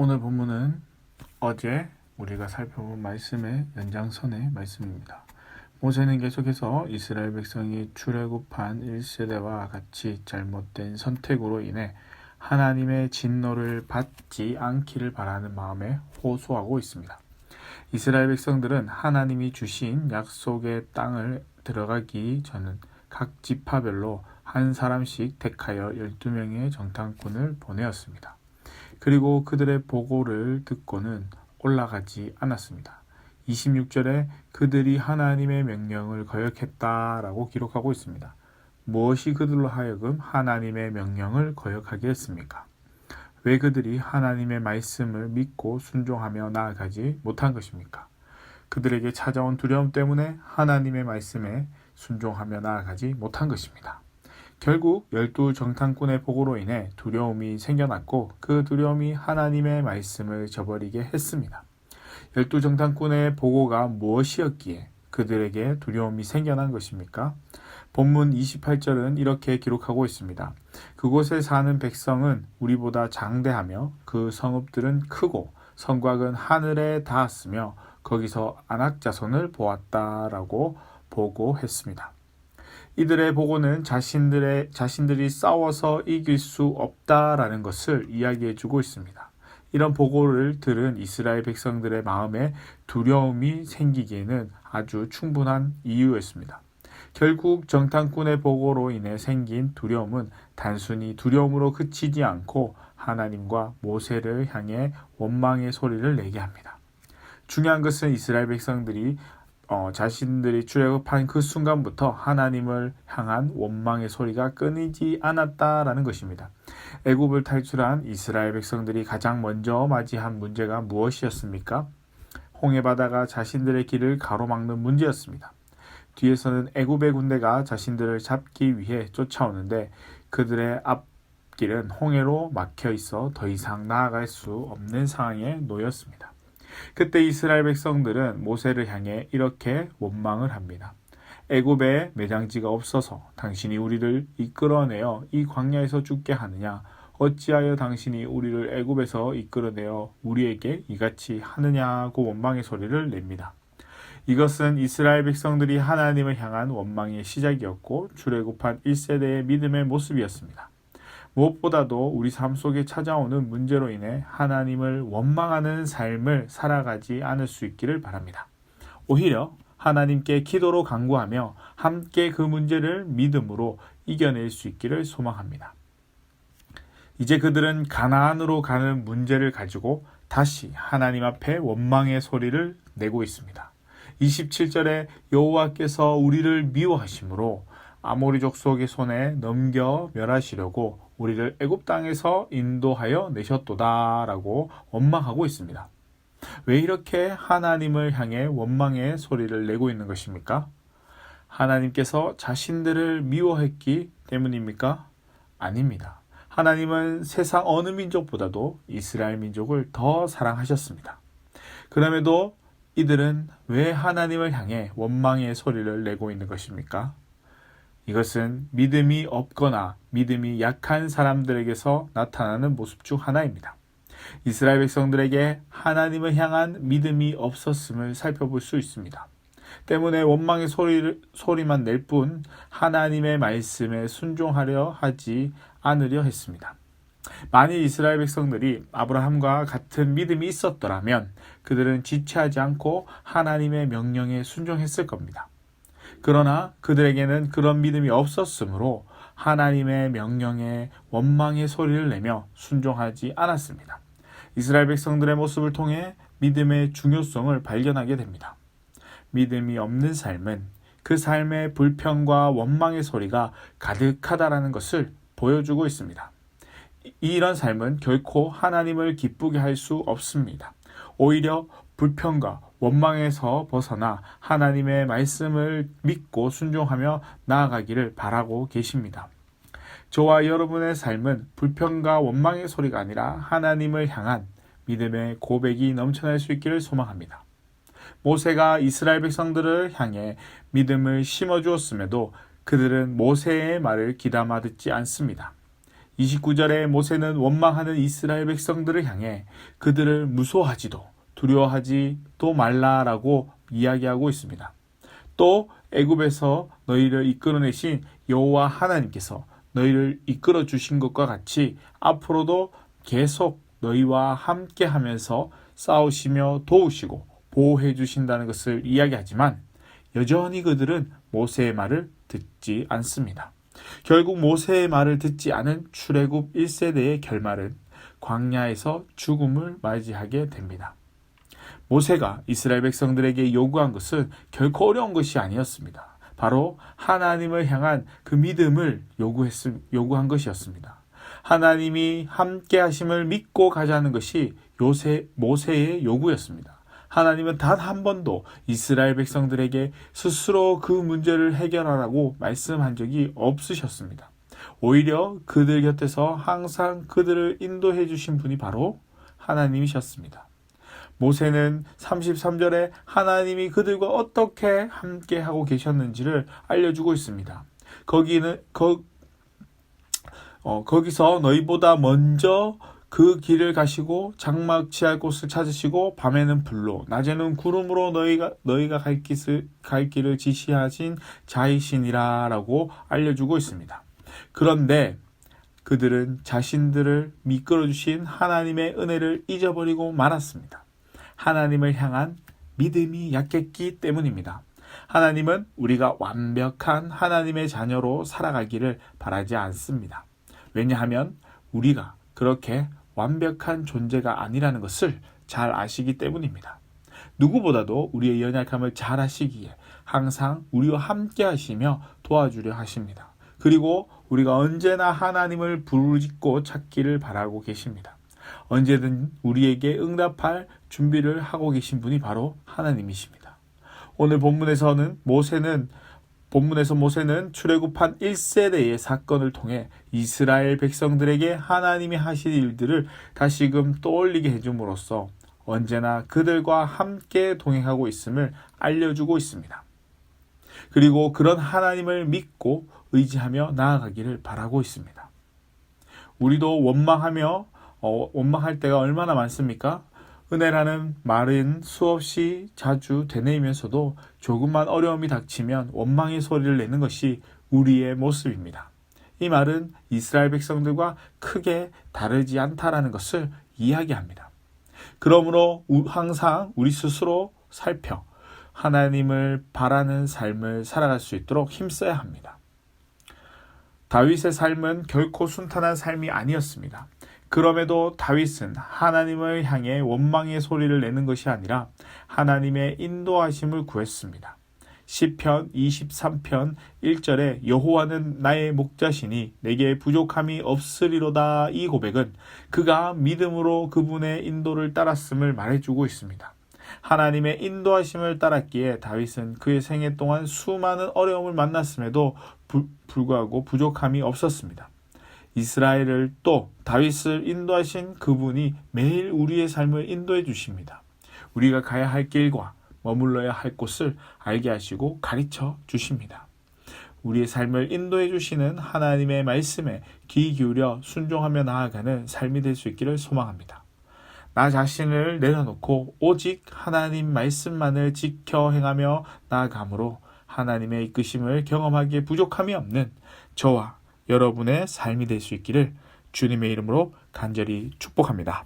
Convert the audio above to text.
오늘 본문은 어제 우리가 살펴본 말씀의 연장선의 말씀입니다. 모세는 계속해서 이스라엘 백성이 출애굽한 1세대와 같이 잘못된 선택으로 인해 하나님의 진노를 받지 않기를 바라는 마음에 호소하고 있습니다. 이스라엘 백성들은 하나님이 주신 약속의 땅을 들어가기 전은 각 지파별로 한 사람씩 택하여 12명의 정탐꾼을 보내었습니다. 그리고 그들의 보고를 듣고는 올라가지 않았습니다. 26절에 그들이 하나님의 명령을 거역했다라고 기록하고 있습니다. 무엇이 그들로 하여금 하나님의 명령을 거역하게 했습니까? 왜 그들이 하나님의 말씀을 믿고 순종하며 나아가지 못한 것입니까? 그들에게 찾아온 두려움 때문에 하나님의 말씀에 순종하며 나아가지 못한 것입니다. 결국 12정탐꾼의 보고로 인해 두려움이 생겨났고 그 두려움이 하나님의 말씀을 저버리게 했습니다. 12정탐꾼의 보고가 무엇이었기에 그들에게 두려움이 생겨난 것입니까? 본문 28절은 이렇게 기록하고 있습니다. 그곳에 사는 백성은 우리보다 장대하며 그 성읍들은 크고 성곽은 하늘에 닿았으며 거기서 아낙 자손을 보았다라고 보고했습니다. 이들의 보고는 자신들이 싸워서 이길 수 없다라는 것을 이야기해주고 있습니다. 이런 보고를 들은 이스라엘 백성들의 마음에 두려움이 생기기에는 아주 충분한 이유였습니다. 결국 정탐꾼의 보고로 인해 생긴 두려움은 단순히 두려움으로 그치지 않고 하나님과 모세를 향해 원망의 소리를 내게 합니다. 중요한 것은 이스라엘 백성들이 자신들이 출애굽한 그 순간부터 하나님을 향한 원망의 소리가 끊이지 않았다라는 것입니다. 애굽을 탈출한 이스라엘 백성들이 가장 먼저 맞이한 문제가 무엇이었습니까? 홍해바다가 자신들의 길을 가로막는 문제였습니다. 뒤에서는 애굽의 군대가 자신들을 잡기 위해 쫓아오는데 그들의 앞길은 홍해로 막혀 있어 더 이상 나아갈 수 없는 상황에 놓였습니다. 그때 이스라엘 백성들은 모세를 향해 이렇게 원망을 합니다. 애굽에 매장지가 없어서 당신이 우리를 이끌어내어 이 광야에서 죽게 하느냐? 어찌하여 당신이 우리를 애굽에서 이끌어내어 우리에게 이같이 하느냐고 원망의 소리를 냅니다. 이것은 이스라엘 백성들이 하나님을 향한 원망의 시작이었고 출애굽한 1세대의 믿음의 모습이었습니다. 무엇보다도 우리 삶 속에 찾아오는 문제로 인해 하나님을 원망하는 삶을 살아가지 않을 수 있기를 바랍니다. 오히려 하나님께 기도로 간구하며 함께 그 문제를 믿음으로 이겨낼 수 있기를 소망합니다. 이제 그들은 가나안으로 가는 문제를 가지고 다시 하나님 앞에 원망의 소리를 내고 있습니다. 27절에 여호와께서 우리를 미워하심으로 아모리 족속의 손에 넘겨 멸하시려고 우리를 애굽 땅에서 인도하여 내셨도다라고 원망하고 있습니다. 왜 이렇게 하나님을 향해 원망의 소리를 내고 있는 것입니까? 하나님께서 자신들을 미워했기 때문입니까? 아닙니다. 하나님은 세상 어느 민족보다도 이스라엘 민족을 더 사랑하셨습니다. 그럼에도 이들은 왜 하나님을 향해 원망의 소리를 내고 있는 것입니까? 이것은 믿음이 없거나 믿음이 약한 사람들에게서 나타나는 모습 중 하나입니다. 이스라엘 백성들에게 하나님을 향한 믿음이 없었음을 살펴볼 수 있습니다. 때문에 원망의 소리만 낼 뿐 하나님의 말씀에 순종하려 하지 않으려 했습니다. 만일 이스라엘 백성들이 아브라함과 같은 믿음이 있었더라면 그들은 지체하지 않고 하나님의 명령에 순종했을 겁니다. 그러나 그들에게는 그런 믿음이 없었으므로 하나님의 명령에 원망의 소리를 내며 순종하지 않았습니다. 이스라엘 백성들의 모습을 통해 믿음의 중요성을 발견하게 됩니다. 믿음이 없는 삶은 그 삶의 불평과 원망의 소리가 가득하다라는 것을 보여주고 있습니다. 이런 삶은 결코 하나님을 기쁘게 할 수 없습니다. 오히려 불평과 원망에서 벗어나 하나님의 말씀을 믿고 순종하며 나아가기를 바라고 계십니다. 저와 여러분의 삶은 불평과 원망의 소리가 아니라 하나님을 향한 믿음의 고백이 넘쳐날 수 있기를 소망합니다. 모세가 이스라엘 백성들을 향해 믿음을 심어주었음에도 그들은 모세의 말을 귀담아 듣지 않습니다. 29절에 모세는 원망하는 이스라엘 백성들을 향해 그들을 무소하지도 두려워하지도 말라라고 이야기하고 있습니다. 또 애굽에서 너희를 이끌어내신 여호와 하나님께서 너희를 이끌어 주신 것과 같이 앞으로도 계속 너희와 함께 하면서 싸우시며 도우시고 보호해 주신다는 것을 이야기하지만 여전히 그들은 모세의 말을 듣지 않습니다. 결국 모세의 말을 듣지 않은 출애굽 1세대의 결말은 광야에서 죽음을 맞이하게 됩니다. 모세가 이스라엘 백성들에게 요구한 것은 결코 어려운 것이 아니었습니다. 바로 하나님을 향한 그 믿음을 요구한 것이었습니다. 하나님이 함께 하심을 믿고 가자는 것이 모세의 요구였습니다. 하나님은 단 한 번도 이스라엘 백성들에게 스스로 그 문제를 해결하라고 말씀한 적이 없으셨습니다. 오히려 그들 곁에서 항상 그들을 인도해 주신 분이 바로 하나님이셨습니다. 모세는 33절에 하나님이 그들과 어떻게 함께 하고 계셨는지를 알려주고 있습니다. 거기서 너희보다 먼저 그 길을 가시고 장막 취할 곳을 찾으시고 밤에는 불로 낮에는 구름으로 너희가 갈 길을 지시하신 자이시니라 라고 알려주고 있습니다. 그런데 그들은 자신들을 이끌어 주신 하나님의 은혜를 잊어버리고 말았습니다. 하나님을 향한 믿음이 약했기 때문입니다. 하나님은 우리가 완벽한 하나님의 자녀로 살아가기를 바라지 않습니다. 왜냐하면 우리가 그렇게 완벽한 존재가 아니라는 것을 잘 아시기 때문입니다. 누구보다도 우리의 연약함을 잘 아시기에 항상 우리와 함께 하시며 도와주려 하십니다. 그리고 우리가 언제나 하나님을 부르짖고 찾기를 바라고 계십니다. 언제든 우리에게 응답할 준비를 하고 계신 분이 바로 하나님이십니다. 오늘 본문에서 모세는 출애굽한 1세대의 사건을 통해 이스라엘 백성들에게 하나님이 하실 일들을 다시금 떠올리게 해줌으로써 언제나 그들과 함께 동행하고 있음을 알려주고 있습니다. 그리고 그런 하나님을 믿고 의지하며 나아가기를 바라고 있습니다. 우리도 원망할 때가 얼마나 많습니까? 은혜라는 말은 수없이 자주 되뇌이면서도 조금만 어려움이 닥치면 원망의 소리를 내는 것이 우리의 모습입니다. 이 말은 이스라엘 백성들과 크게 다르지 않다라는 것을 이야기합니다. 그러므로 항상 우리 스스로 살펴 하나님을 바라는 삶을 살아갈 수 있도록 힘써야 합니다. 다윗의 삶은 결코 순탄한 삶이 아니었습니다. 그럼에도 다윗은 하나님을 향해 원망의 소리를 내는 것이 아니라 하나님의 인도하심을 구했습니다. 시편 23편 1절에 여호와는 나의 목자시니 내게 부족함이 없으리로다. 이 고백은 그가 믿음으로 그분의 인도를 따랐음을 말해주고 있습니다. 하나님의 인도하심을 따랐기에 다윗은 그의 생애 동안 수많은 어려움을 만났음에도 불구하고 부족함이 없었습니다. 이스라엘을 또 다윗을 인도하신 그분이 매일 우리의 삶을 인도해 주십니다. 우리가 가야 할 길과 머물러야 할 곳을 알게 하시고 가르쳐 주십니다. 우리의 삶을 인도해 주시는 하나님의 말씀에 귀 기울여 순종하며 나아가는 삶이 될 수 있기를 소망합니다. 나 자신을 내려놓고 오직 하나님 말씀만을 지켜 행하며 나아감으로 하나님의 이끄심을 경험하기에 부족함이 없는 저와 여러분의 삶이 될 수 있기를 주님의 이름으로 간절히 축복합니다.